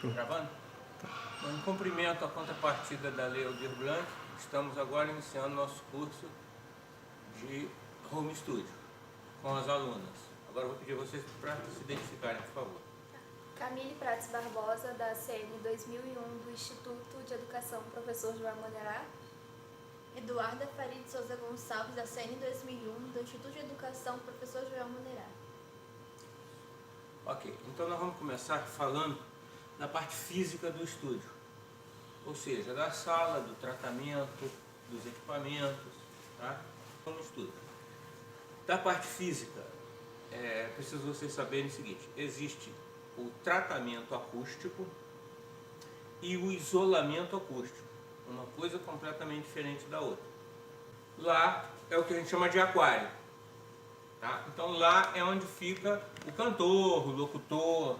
Gravando? Em cumprimento à contrapartida da Lei Aldir Blanc, estamos agora iniciando nosso curso de Home Studio com as alunas. Agora eu vou pedir a vocês para se identificarem, por favor. Camille Prates Barbosa, da CN 2001, do Instituto de Educação Professor João Monerá. Eduarda Farid Souza Gonçalves, da CN 2001, do Instituto de Educação Professor João Monerá. Ok, então nós vamos começar falando da parte física do estúdio, ou seja, da sala, do tratamento, dos equipamentos, tá? Como estúdio. Da parte física, preciso vocês saberem o seguinte: existe o tratamento acústico e o isolamento acústico, uma coisa completamente diferente da outra. Lá é o que a gente chama de aquário, tá? Então lá é onde fica o cantor, o locutor,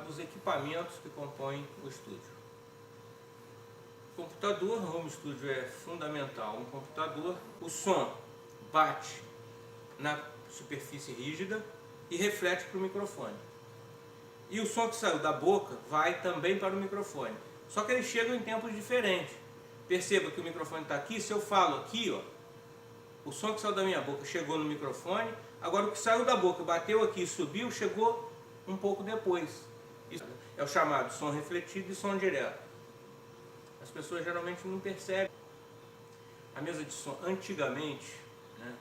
os equipamentos que compõem o estúdio. O computador, home studio é fundamental. Um computador, o som bate na superfície rígida e reflete para o microfone. E o som que saiu da boca vai também para o microfone. Só que eles chegam em tempos diferentes. Perceba que o microfone está aqui. Se eu falo aqui, ó, o som que saiu da minha boca chegou no microfone. Agora o que saiu da boca, bateu aqui e subiu, chegou um pouco depois. Isso é o chamado som refletido e som direto. As pessoas geralmente não percebem. A mesa de som, antigamente, né,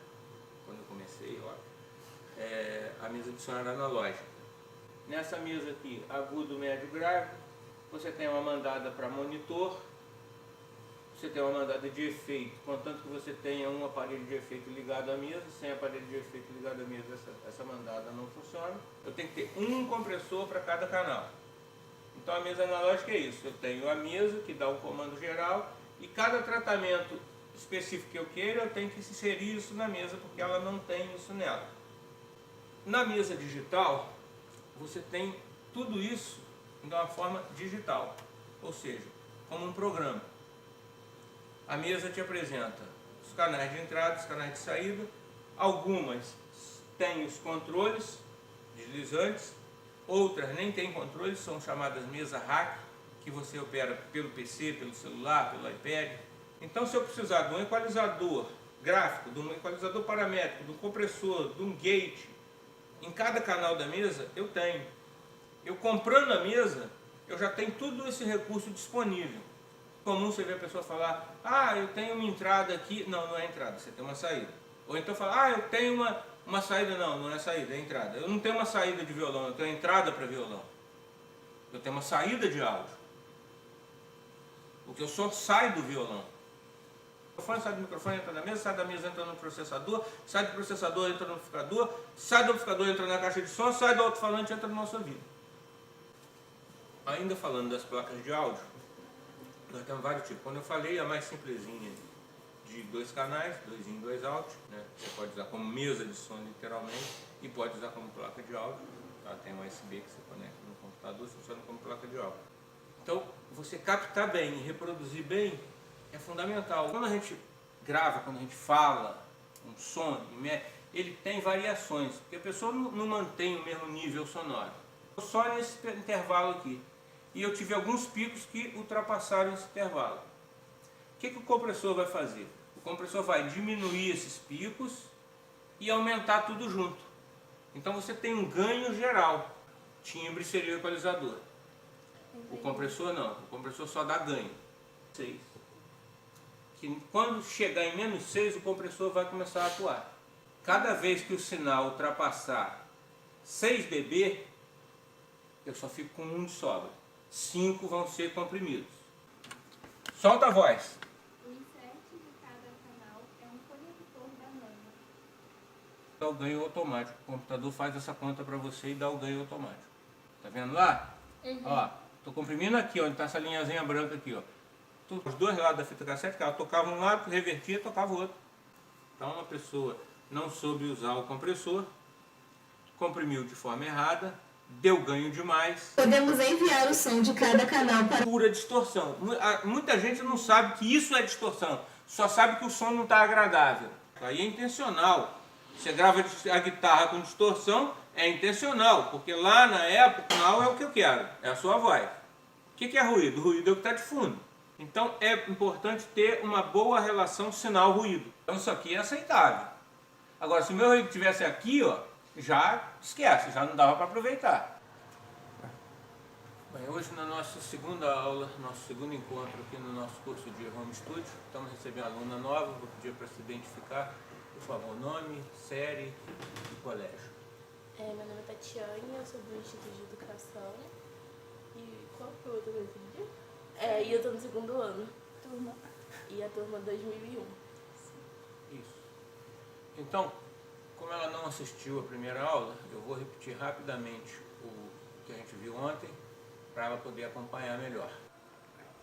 quando eu comecei, ó, a mesa de som era analógica. Nessa mesa aqui, agudo, médio, grave, você tem uma mandada para monitor, você tem uma mandada de efeito, contanto que você tenha um aparelho de efeito ligado à mesa. Sem aparelho de efeito ligado à mesa, essa mandada não funciona. Eu tenho que ter um compressor para cada canal. Então a mesa analógica é isso: eu tenho a mesa que dá um comando geral e cada tratamento específico que eu queira, eu tenho que inserir isso na mesa, porque ela não tem isso nela. Na mesa digital, você tem tudo isso de uma forma digital, ou seja, como um programa. A mesa te apresenta os canais de entrada, os canais de saída. Algumas têm os controles deslizantes, outras nem têm controles, são chamadas mesa rack, que você opera pelo PC, pelo celular, pelo iPad. Então, se eu precisar de um equalizador gráfico, de um equalizador paramétrico, de um compressor, de um gate, em cada canal da mesa eu tenho. Eu comprando a mesa, eu já tenho tudo esse recurso disponível. É comum você ver a pessoa falar: ah, eu tenho uma entrada aqui. Não, não é entrada, você tem uma saída. Ou então falar: ah, eu tenho uma saída. Não, não é saída, é entrada. Eu não tenho uma saída de violão, eu tenho entrada para violão. Eu tenho uma saída de áudio, porque o som sai do violão. O microfone sai do microfone, entra na mesa, sai da mesa, entra no processador, sai do processador, entra no amplificador, sai do amplificador, entra na caixa de som, sai do alto-falante, entra no nosso ouvido. Ainda falando das placas de áudio, nós temos vários tipos. Quando eu falei, a mais simplesinha de 2 canais, 2 in, 2 out, né? Você pode usar como mesa de som literalmente e pode usar como placa de áudio, tá? Tem um USB que você conecta no computador, funciona como placa de áudio. Então, você captar bem e reproduzir bem é fundamental. Quando a gente grava, quando a gente fala um som, ele tem variações, porque a pessoa não mantém o mesmo nível sonoro. Só nesse intervalo aqui. E eu tive alguns picos que ultrapassaram esse intervalo. O que o compressor vai fazer? O compressor vai diminuir esses picos e aumentar tudo junto. Então você tem um ganho geral. Timbre seria o equalizador. O compressor não. O compressor só dá ganho. 6. Que quando chegar em menos 6, o compressor vai começar a atuar. Cada vez que o sinal ultrapassar 6 dB, eu só fico com 1 de sobra. 5 vão ser comprimidos. Solta a voz. O insert de cada canal é um conector da manga. Dá o ganho automático. O computador faz essa conta para você e dá o ganho automático. Tá vendo lá? Uhum. Ó, tô comprimindo aqui, onde tá essa linhazinha branca aqui, ó. Os dois lados da fita cassete, ela tocava um lado, revertia, tocava o outro. Então uma pessoa não soube usar o compressor, comprimiu de forma errada, deu ganho demais. Podemos enviar o som de cada canal para Pura distorção. Muita gente não sabe que isso é distorção, só sabe que o som não está agradável. Aí é intencional. Você grava a guitarra com distorção, é intencional, porque lá na época, não é o que eu quero, é a sua voz. O que é ruído? Ruído é o que está de fundo. Então é importante ter uma boa relação sinal-ruído. Então isso aqui é aceitável. Agora, se o meu ruído estivesse aqui, ó, já esquece, já não dava para aproveitar. Bem, hoje na nossa segunda aula, nosso segundo encontro aqui no nosso curso de Home Studio, estamos recebendo uma aluna nova, vou pedir para se identificar, por favor, nome, série e colégio. Meu nome é Tatiane, eu sou do Instituto de Educação. E qual foi o outro que eu entendi? E eu estou no segundo ano. Turma. E a turma 2001. Isso. Então, como ela não assistiu a primeira aula, eu vou repetir rapidamente o que a gente viu ontem, para ela poder acompanhar melhor.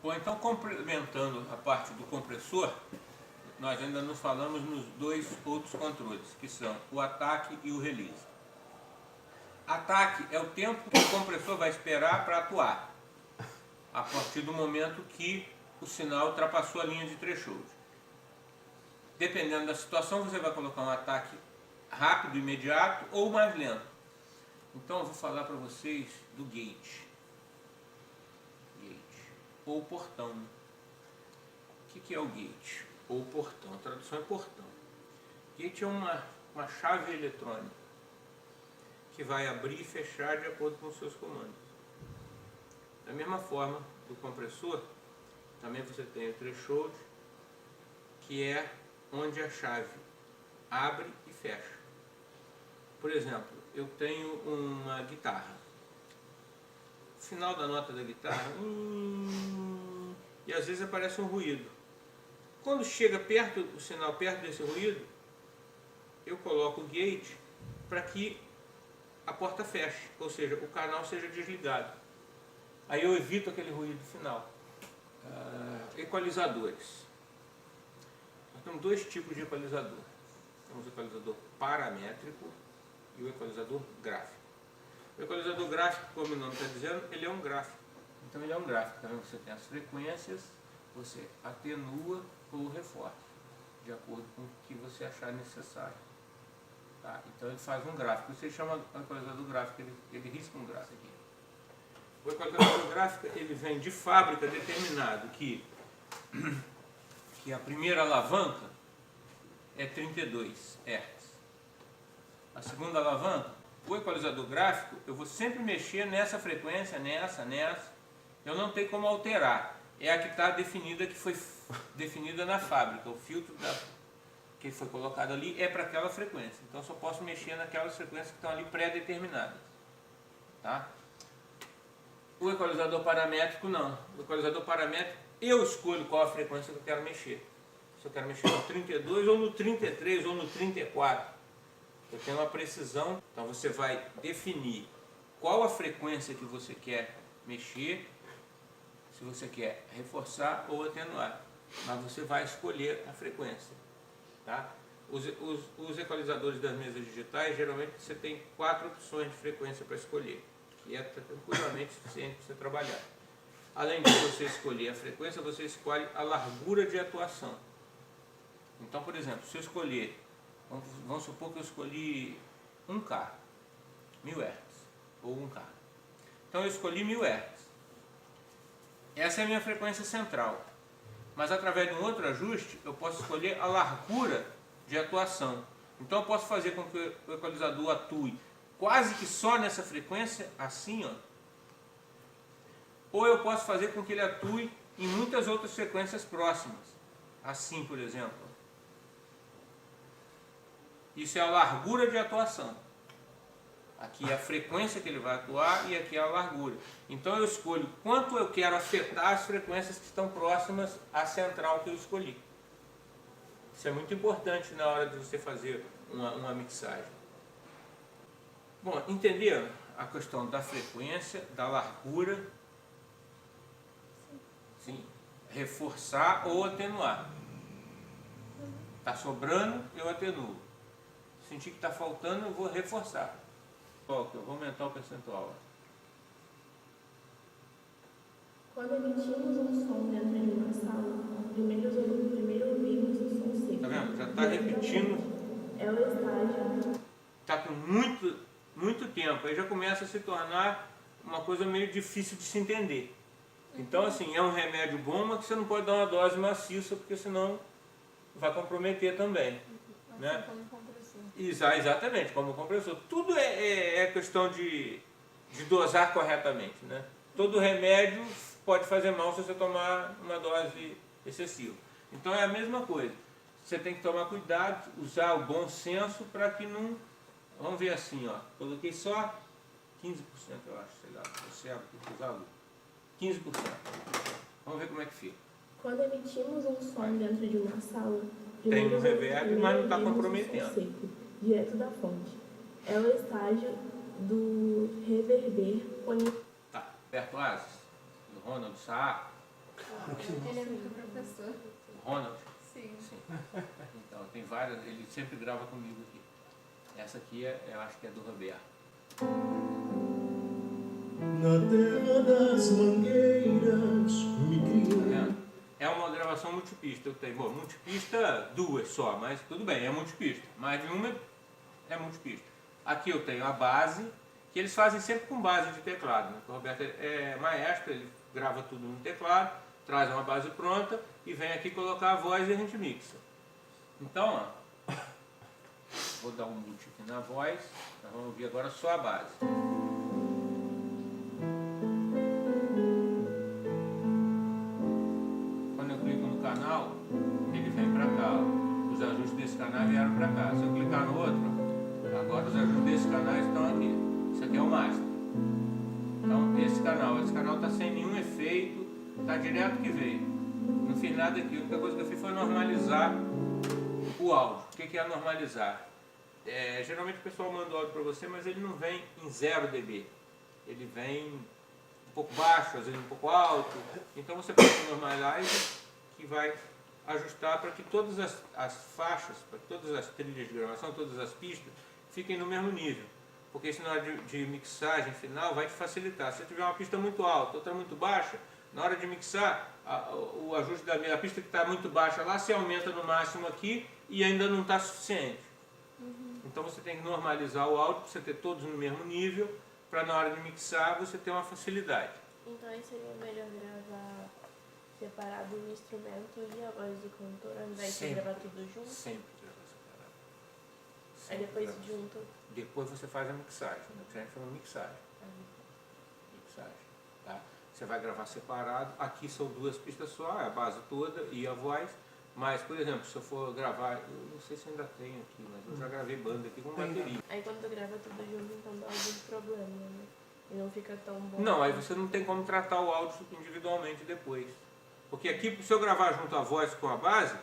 Bom, então, complementando a parte do compressor, nós ainda nos falamos nos dois outros controles, que são o ataque e o release. Ataque é o tempo que o compressor vai esperar para atuar, a partir do momento que o sinal ultrapassou a linha de threshold. Dependendo da situação, você vai colocar um ataque rápido, imediato ou mais lento. Então eu vou falar para vocês do gate. Ou portão. O que é o gate? Ou portão. A tradução é portão. Gate é uma chave eletrônica que vai abrir e fechar de acordo com os seus comandos. Da mesma forma do compressor, também você tem o threshold, que é onde a chave abre e fecha. Por exemplo, eu tenho uma guitarra. No final da nota da guitarra, e às vezes aparece um ruído. Quando chega perto, o sinal perto desse ruído, eu coloco o gate para que a porta feche, ou seja, o canal seja desligado. Aí eu evito aquele ruído final. Equalizadores. Nós temos dois tipos de equalizador. Temos o equalizador paramétrico e o equalizador gráfico. O equalizador gráfico, como o nome está dizendo, ele é um gráfico. Então ele é um gráfico. Então você tem as frequências, você atenua ou reforça, de acordo com o que você achar necessário. Tá? Então ele faz um gráfico. Você chama o equalizador gráfico, ele risca um gráfico aqui. O equalizador gráfico, ele vem de fábrica determinado que a primeira alavanca é 32 Hz. A segunda alavanca, o equalizador gráfico, eu vou sempre mexer nessa frequência, nessa. Eu não tenho como alterar. É a que está definida, que foi definida na fábrica. O filtro que foi colocado ali é para aquela frequência. Então eu só posso mexer naquelas frequências que estão ali pré-determinadas. Tá? O equalizador paramétrico não. O equalizador paramétrico, eu escolho qual a frequência que eu quero mexer. Se eu quero mexer no 32 ou no 33 ou no 34. Eu tenho uma precisão. Então você vai definir qual a frequência que você quer mexer, se você quer reforçar ou atenuar. Mas você vai escolher a frequência. Tá? Os equalizadores das mesas digitais, geralmente você tem 4 opções de frequência para escolher. E é tranquilamente suficiente para você trabalhar. Além de você escolher a frequência, você escolhe a largura de atuação. Então, por exemplo, se eu escolher, vamos supor que eu escolhi 1K, 1000 Hz, ou 1K. Então eu escolhi 1000 Hz. Essa é a minha frequência central. Mas através de um outro ajuste, eu posso escolher a largura de atuação. Então eu posso fazer com que o equalizador atue quase que só nessa frequência, assim, ó. Ou eu posso fazer com que ele atue em muitas outras frequências próximas. Assim, por exemplo. Isso é a largura de atuação. Aqui é a frequência que ele vai atuar e aqui é a largura. Então eu escolho quanto eu quero afetar as frequências que estão próximas à central que eu escolhi. Isso é muito importante na hora de você fazer uma mixagem. Bom, entenderam a questão da frequência, da largura? Sim. Reforçar ou atenuar. Está sobrando, eu atenuo. Sentir que está faltando, eu vou reforçar. Eu vou aumentar o percentual. Quando emitimos um som dentro de uma sala, primeiro ouvimos o som seco. Tá vendo? Já está repetindo. É o estágio. Está com muito tempo. Aí já começa a se tornar uma coisa meio difícil de se entender. Então, assim, é um remédio bom, mas que você não pode dar uma dose maciça, porque senão vai comprometer também. Assim Né? como compressor. Exatamente, como compressor. Tudo é questão de dosar corretamente. Né? Todo remédio pode fazer mal se você tomar uma dose excessiva. Então é a mesma coisa. Você tem que tomar cuidado, usar o bom senso para que não... Vamos ver assim, ó. Coloquei só 15%, eu acho, sei lá, você usar 15%. Vamos ver como é que fica. Quando emitimos um som dentro de uma sala, Tem um reverb, mas não está comprometendo. Seco, direto da fonte. É o estágio do reverber. Tá, Berto Ases, do Ronald Saar. Ele é muito professor. Ronald? Sim. Sim. Então, tem várias, ele sempre grava comigo aqui. Essa aqui eu acho que é do Roberto. Na terra das mangueiras me Tá criei. vendo? É uma gravação multipista. Eu tenho, bom, multipista 2 só, mas tudo bem, é multipista. Mais de uma é multipista. Aqui eu tenho a base, que eles fazem sempre com base de teclado. Né? O Roberto é maestro, ele grava tudo no teclado, traz uma base pronta e vem aqui colocar a voz e a gente mixa. Então, ó, vou dar um mute aqui na voz, nós vamos ouvir agora só a base. Quando eu clico no canal, ele vem para cá. Ó. Os ajustes desse canal vieram para cá. Se eu clicar no outro, agora os ajustes desse canal estão aqui. Isso aqui é o master. Então, esse canal está sem nenhum efeito, está direto que veio. Não fiz nada aqui, a única coisa que eu fiz foi normalizar o áudio. O que é normalizar? Geralmente o pessoal manda o áudio para você, mas ele não vem em 0 dB. Ele vem um pouco baixo, às vezes um pouco alto. Então você pode normalizar que vai ajustar para que todas as faixas, para todas as trilhas de gravação, todas as pistas, fiquem no mesmo nível. Porque isso na hora de mixagem final vai te facilitar. Se tiver uma pista muito alta, outra muito baixa, na hora de mixar, o ajuste da pista que está muito baixa lá se aumenta no máximo aqui e ainda não está suficiente. Então você tem que normalizar o áudio para você ter todos no mesmo nível, para na hora de mixar você ter uma facilidade. Então aí seria melhor gravar separado o instrumento e a voz do cantor, ao invés de gravar tudo junto? Sempre gravar separado. Aí depois junto. Depois você faz a mixagem. A gente chama mixagem. Mixagem. Tá? Você vai gravar separado. Aqui são 2 pistas só, a base toda e a voz. Mas, por exemplo, se eu for gravar, eu não sei se ainda tenho aqui, mas eu já gravei banda aqui com bateria. Aí quando tu grava tudo junto, então dá algum problema, né? E não fica tão bom. Não, aí você não tem como tratar o áudio individualmente depois. Porque aqui, se eu gravar junto a voz com a base,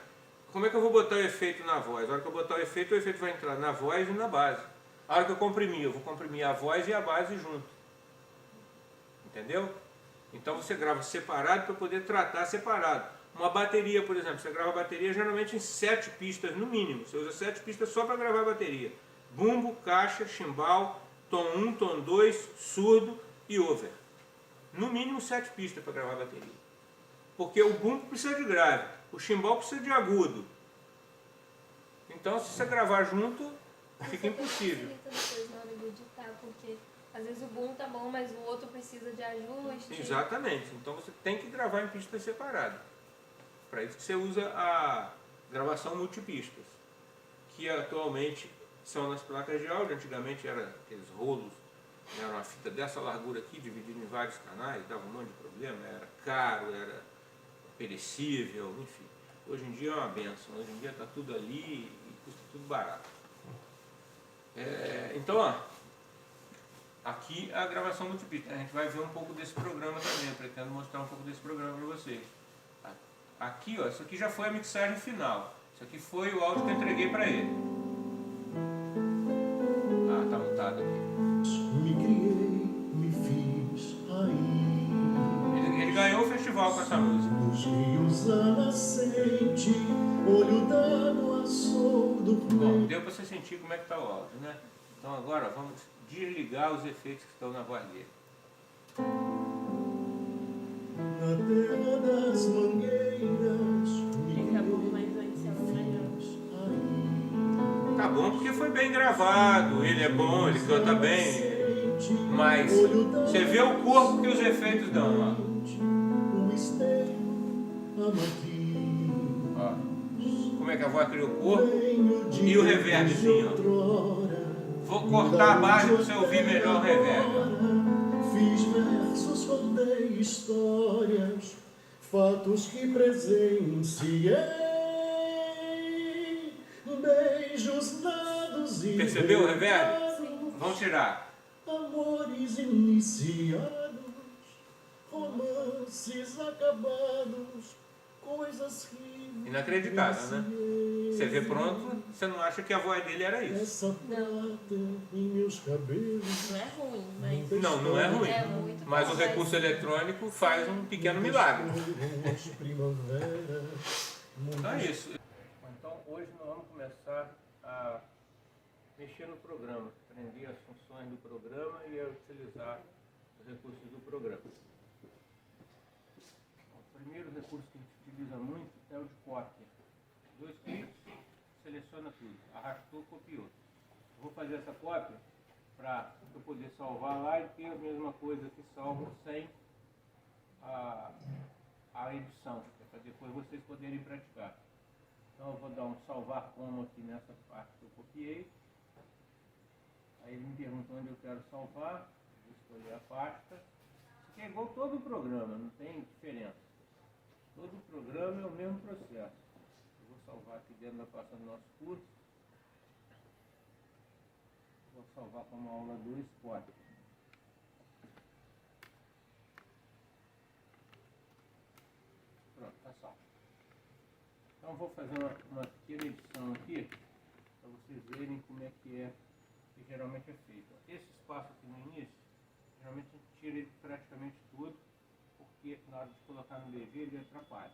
como é que eu vou botar o efeito na voz? A hora que eu botar o efeito vai entrar na voz e na base. A hora que eu vou comprimir a voz e a base junto. Entendeu? Então você grava separado para poder tratar separado. Uma bateria, por exemplo, você grava a bateria geralmente em 7 pistas no mínimo. Você usa 7 pistas só para gravar a bateria. Bumbo, caixa, chimbal, tom 1, tom 2, surdo e over. No mínimo 7 pistas para gravar a bateria. Porque o bumbo precisa de grave, o chimbal precisa de agudo. Então se você gravar junto, fica impossível. Depois na hora de editar, porque às vezes o boom tá bom, mas o outro precisa de ajuste. Exatamente. Então você tem que gravar em pistas separadas. Para isso que você usa a gravação multipistas, que atualmente são nas placas de áudio. Antigamente eram aqueles rolos, era uma fita dessa largura aqui, dividida em vários canais, dava um monte de problema, era caro, era perecível, enfim. Hoje em dia é uma benção, hoje em dia está tudo ali e custa tudo barato. Então, ó, aqui a gravação multipista. A gente vai ver um pouco desse programa também, eu pretendo mostrar um pouco desse programa para vocês. Aqui, ó, isso aqui já foi a mixagem final. Isso aqui foi o áudio que eu entreguei para ele. Ah, tá montado aqui. Me criei, me fiz aí. Ele ganhou o festival com essa música. Nos rios a nascente, olho d'água, sou do Bom, deu para você sentir como é que tá o áudio, né? Então agora vamos desligar os efeitos que estão na voz dele. Na terra das mangueiras, Fica bom, mas vai ser melhor. Tá bom porque foi bem gravado, ele é bom, ele canta bem, mas você vê o corpo que os efeitos dão, ó. que a voz cria o corpo e o reverbzinho. Vou cortar a base para você ouvir melhor o reverb. Fiz versos, contei histórias, fatos que presenciei, beijos dados e percebeu o reverb? trocados, Vamos tirar. amores iniciados, romances acabados, coisas que Inacreditável, né? Você vê pronto, você não acha que a voz dele era isso. essa prata em meus cabelos. Não é ruim, mas... Não é ruim. É muito Mas bom, o recurso eletrônico faz um pequeno milagre. Então é isso. Então hoje nós vamos começar a mexer no programa, aprender as funções do programa e a utilizar os recursos do programa. O primeiro recurso que a gente utiliza muito é o de cópia. 2 cliques, seleciona tudo, arrastou, copiou. Eu vou fazer essa cópia para eu poder salvar lá e ter a mesma coisa que salvo sem a edição, para depois vocês poderem praticar. Então eu vou dar um salvar como aqui nessa parte que eu copiei. Aí ele me pergunta onde eu quero salvar, vou escolher a pasta. Isso aqui é igual todo o programa, não tem diferença. Todo o programa é o mesmo processo. Eu vou salvar aqui dentro da pasta do nosso curso. Vou salvar como aula 2, cópia. Pronto, está salvo. Então vou fazer uma pequena edição aqui, para vocês verem como é que geralmente é feito. Esse espaço aqui no início, geralmente a gente tira ele praticamente tudo, porque na hora de colocar no DG ele atrapalha.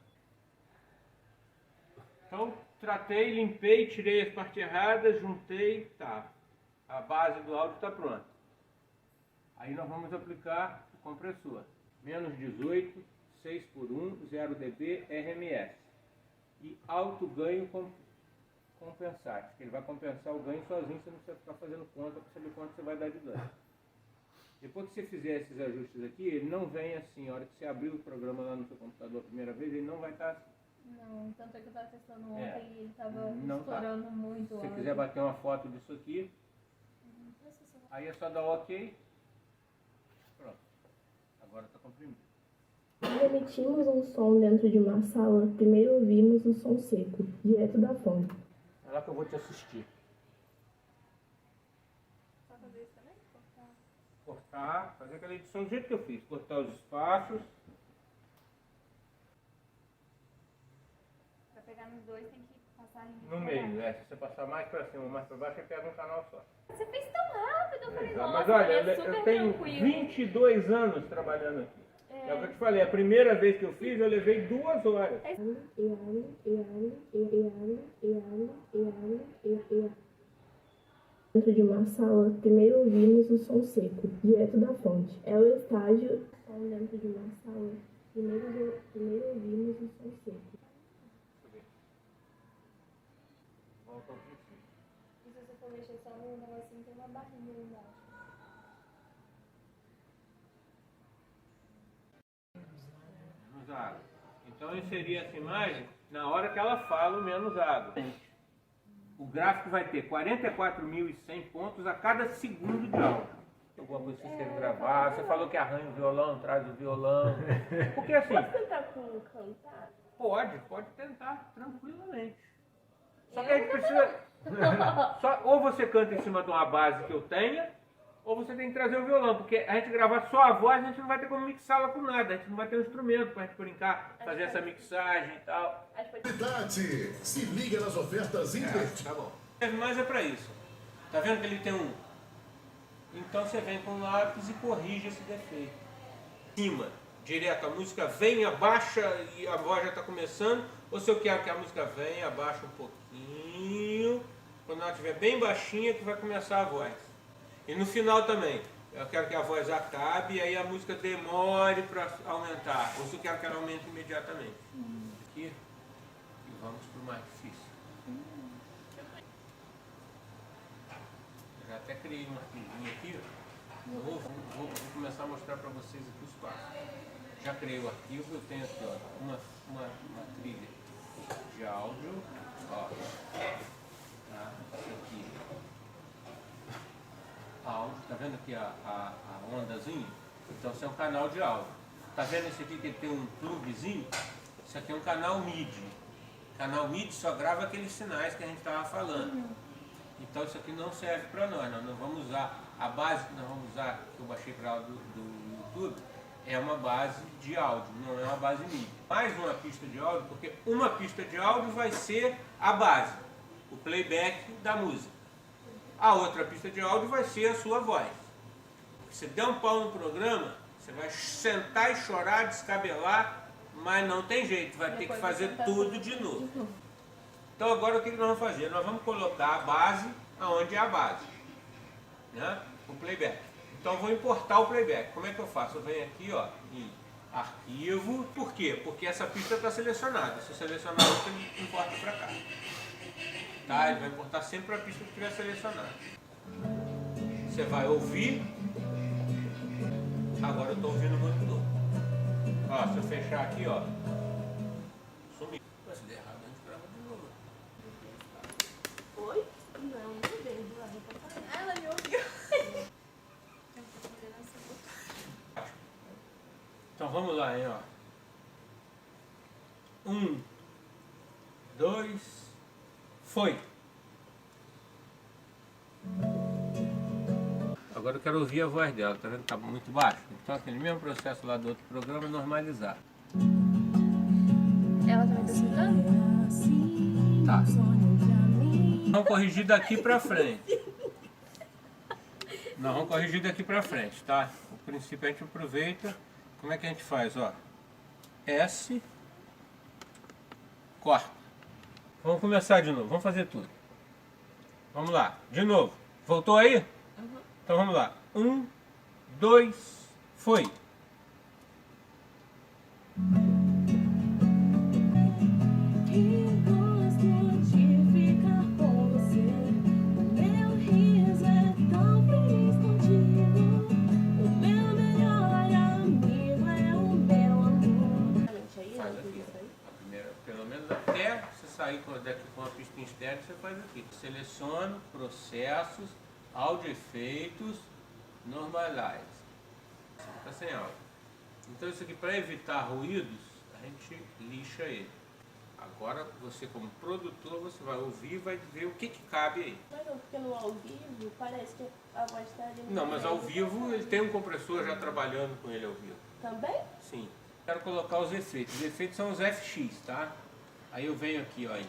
Então tratei, limpei, tirei as partes erradas, juntei, tá. A base do áudio está pronta. Aí nós vamos aplicar o compressor. Menos 18, 6 por 1, 0 dB, RMS. E alto ganho compensar. Ele vai compensar o ganho sozinho, você não precisa ficar fazendo conta para saber quanto você vai dar de ganho. Depois que você fizer esses ajustes aqui, ele não vem assim. A hora que você abrir o programa lá no seu computador a primeira vez, ele não vai estar assim. Não, tanto é que eu estava testando ontem e ele estava Não estourando muito. Se você quiser bater uma foto disso aqui, aí é só dar OK. Pronto. Agora está comprimido. Quando emitimos um som dentro de uma sala, primeiro ouvimos o som seco, direto da fonte. É lá que eu vou te assistir. Só fazer isso também? Cortar, fazer aquela edição do jeito que eu fiz. Cortar os espaços. Para pegar nos dois tem que passar a linha. No meio, né? Se você passar mais para cima ou mais para baixo, você pega um canal só. Você fez tão rápido, eu falei, nossa, Mas olha, é super eu tenho tranquilo. 22 anos trabalhando aqui. É o que eu te falei, a primeira vez que eu fiz, eu levei 2 horas. Dentro de uma sala, primeiro ouvimos o som seco, direto da fonte. É o estágio. Som dentro de uma sala, primeiro ouvimos o som seco. Volta ao princípio. E se você for mexer só no negocinho, tem uma barrinha ali embaixo. Menos água. Então eu inseri essa imagem na hora que ela fala o menos água. O gráfico vai ter 44.100 pontos a cada segundo de áudio. Alguma coisa que você quer gravar, você falou que arranha o violão, traz o violão. Porque assim, Posso tentar com cantar? pode tentar tranquilamente. Só que a gente precisa. Ou você canta em cima de uma base que eu tenha, ou você tem que trazer o violão, porque a gente gravar só a voz, a gente não vai ter como mixá-la com nada, a gente não vai ter um instrumento pra gente brincar, fazer essa mixagem e tal. Verdade. Se liga nas ofertas imperdíveis. Tá bom. Mas é pra isso. Tá vendo que ele tem um? Então você vem com o lápis e corrige esse defeito. Cima, direto, a música vem, abaixa e a voz já está começando, ou se eu quero que a música venha, abaixa um pouquinho, quando ela estiver bem baixinha que vai começar a voz. E no final também, eu quero que a voz acabe e aí a música demore para aumentar, ou se eu quero que ela aumente imediatamente. Aqui, e vamos para o mais difícil. Eu já até criei um arquivinho aqui, vou começar a mostrar para vocês aqui os passos. Já criei o arquivo, eu tenho aqui ó, uma trilha de áudio, ó, tá? Isso aqui, áudio, tá vendo aqui a ondazinha? Então isso é um canal de áudio. Tá vendo esse aqui que tem um pluguezinho? Isso aqui é um canal MIDI. Canal MIDI só grava aqueles sinais que a gente estava falando. Então isso aqui não serve para nós não vamos usar a base que nós vamos usar, que eu baixei para do YouTube, é uma base de áudio, não é uma base MIDI. Mais uma pista de áudio, porque uma pista de áudio vai ser a base, o playback da música. A outra pista de áudio vai ser a sua voz. Se der um pau no programa, você vai sentar e chorar, descabelar, mas não tem jeito, vai ter que fazer tudo de novo. Então agora o que nós vamos fazer? Nós vamos colocar a base aonde é a base, né? O playback. Então eu vou importar o playback. Como é que eu faço? Eu venho aqui, ó, em arquivo. Por quê? Porque essa pista está selecionada. Se eu selecionar outra, ele importa para cá. Tá? Ele vai importar sempre para a pista que estiver selecionada. Você vai ouvir. Agora eu estou ouvindo muito novo. Ó, se eu fechar aqui, ó, sumiu. Mas se der errado, a gente grava de novo. Oi? Não, não veio do lado pra cá. Ah, ela me ouviu. Então vamos lá, hein, ó. 1, 2, foi! Agora eu quero ouvir a voz dela, tá vendo que tá muito baixo? Então aquele mesmo processo lá do outro programa, normalizar. Ela também tá escutando? Tá. Vamos corrigir daqui pra frente. Nós vamos corrigir daqui pra frente, tá? O princípio a gente aproveita. Como é que a gente faz, ó? S, corta. Vamos começar de novo, vamos fazer tudo. Vamos lá, de novo. Voltou aí? Então vamos lá. 1, 2, foi. Faz aqui. A primeira, pelo menos até você sair daqui com a pista externa, você faz aqui. Seleciono, processos, áudio efeitos, normalize. Está sem áudio. Então isso aqui, para evitar ruídos, a gente lixa ele. Agora você como produtor, você vai ouvir e vai ver o que cabe aí. Mas não, porque no ao vivo parece que a voz está ali. Não, mas ao vivo ele tem um compressor já trabalhando com ele ao vivo. Também? Sim. Quero colocar os efeitos. Os efeitos são os FX, tá? Aí eu venho aqui, ó, em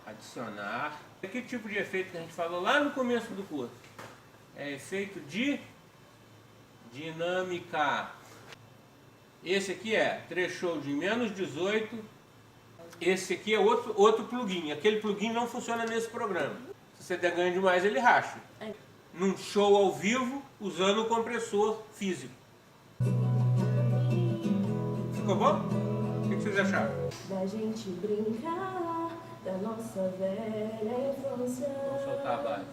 adicionar. Que tipo de efeito que a gente falou lá no começo do curso? É efeito de dinâmica. Esse aqui é threshold de menos 18. Esse aqui é outro plugin. Aquele plugin não funciona nesse programa. Se você der ganho demais, ele racha. Num show ao vivo, usando o compressor físico. Ficou bom? O que vocês acharam? Da gente brincar da nossa velha infância. Vamos soltar a base.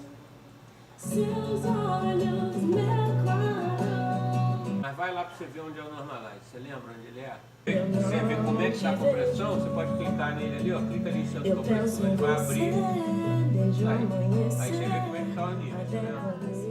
Seus olhos, meu clarão. Mas vai lá para você ver onde é o normalize. Você lembra onde ele é? Você vê como é que está a compressão, você pode clicar nele ali, ó. Clica ali em centro de compressão, ele vai abrir. Aí você vê como é que está o nível, tá vendo?